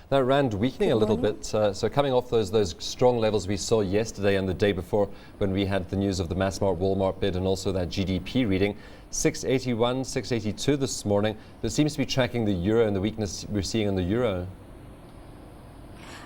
That rand weakening a little bit, so coming off those strong levels we saw yesterday and the day before when we had the news of the Massmart Walmart bid and also that GDP reading. 681, 682 this morning, but it seems to be tracking the euro and the weakness we're seeing in the euro.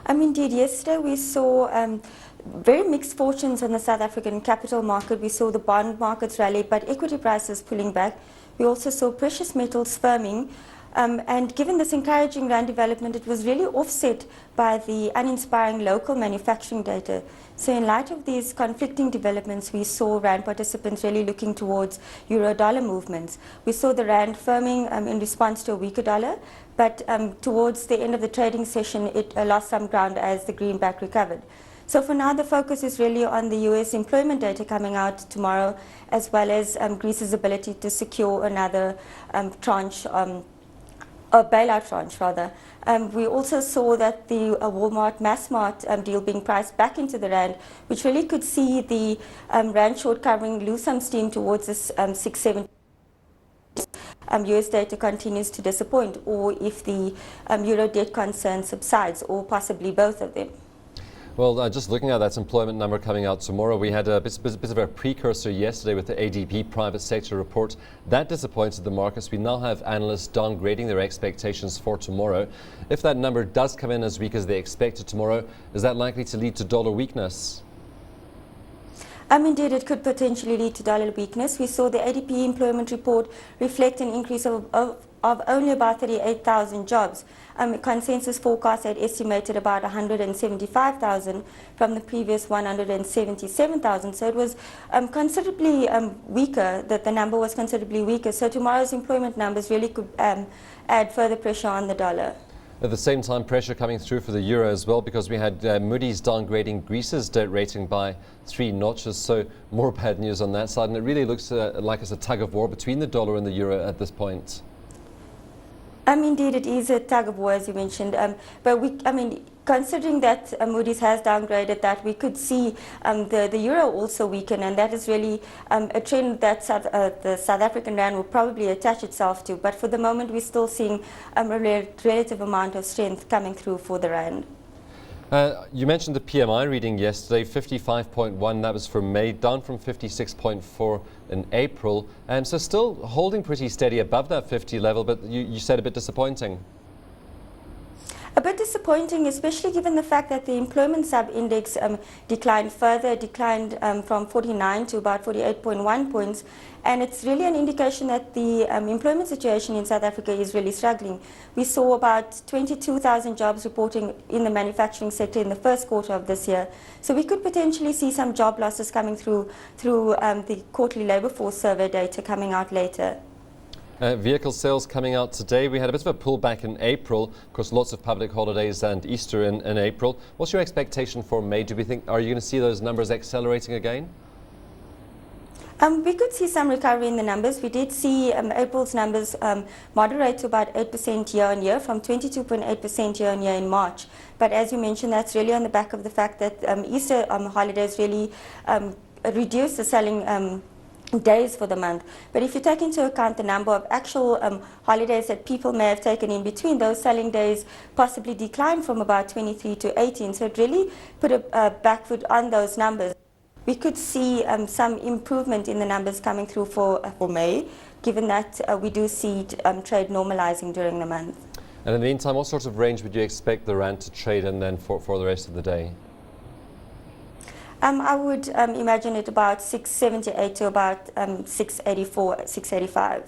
Indeed, yesterday we saw very mixed fortunes in the South African capital market. We saw the bond markets rally, but equity prices pulling back. We also saw precious metals firming. And given this encouraging rand development, it was really offset by the uninspiring local manufacturing data. So in light of these conflicting developments, we saw rand participants really looking towards euro-dollar movements. We saw the rand firming in response to a weaker dollar, but towards the end of the trading session, it lost some ground as the greenback recovered. So for now, the focus is really on the US employment data coming out tomorrow, as well as Greece's ability to secure another tranche, a bailout tranche rather. We also saw that the Walmart Massmart deal being priced back into the rand, which really could see the rand short covering lose some steam towards this 670. US data continues to disappoint, or if the euro debt concern subsides, or possibly both of them. Well, just looking at that employment number coming out tomorrow, we had a bit of a precursor yesterday with the ADP private sector report. That disappointed the markets. We now have analysts downgrading their expectations for tomorrow. If that number does come in as weak as they expected tomorrow, is that likely to lead to dollar weakness? Indeed, it could potentially lead to dollar weakness. We saw the ADP employment report reflect an increase of only about 38,000 jobs. Consensus forecast had estimated about 175,000 from the previous 177,000. So it was considerably weaker, that the number was considerably weaker. So tomorrow's employment numbers really could add further pressure on the dollar. At the same time, pressure coming through for the euro as well, because we had Moody's downgrading Greece's debt rating by 3 notches. So more bad news on that side. And it really looks like it's a tug of war between the dollar and the euro at this point. Indeed, it is a tug of war, as you mentioned. But considering that Moody's has downgraded that, we could see the euro also weaken, and that is really a trend that the South African rand will probably attach itself to. But for the moment, we're still seeing a relative amount of strength coming through for the rand. You mentioned the PMI reading yesterday, 55.1, that was for May, down from 56.4 in April. So still holding pretty steady above that 50 level, but you said a bit disappointing. A bit disappointing, especially given the fact that the employment sub-index declined from 49 to about 48.1 points. And it's really an indication that the employment situation in South Africa is really struggling. We saw about 22,000 jobs reporting in the manufacturing sector in the first quarter of this year. So we could potentially see some job losses coming through the quarterly labour force survey data coming out later. Vehicle sales coming out today. We had a bit of a pullback in April. Of course, lots of public holidays and Easter in April. What's your expectation for May? Do we think, are you going to see those numbers accelerating again? We could see some recovery in the numbers. We did see April's numbers moderate to about 8% year on year from 22.8% year on year in March. But as you mentioned, that's really on the back of the fact that Easter holidays really reduced the selling days for the month. But if you take into account the number of actual holidays that people may have taken in between, those selling days possibly declined from about 23 to 18. So it really put a back foot on those numbers. We could see some improvement in the numbers coming through for May, given that we do see trade normalizing during the month. And in the meantime, what sort of range would you expect the rand to trade in then for the rest of the day? I would imagine it about 678 to about 684, 685.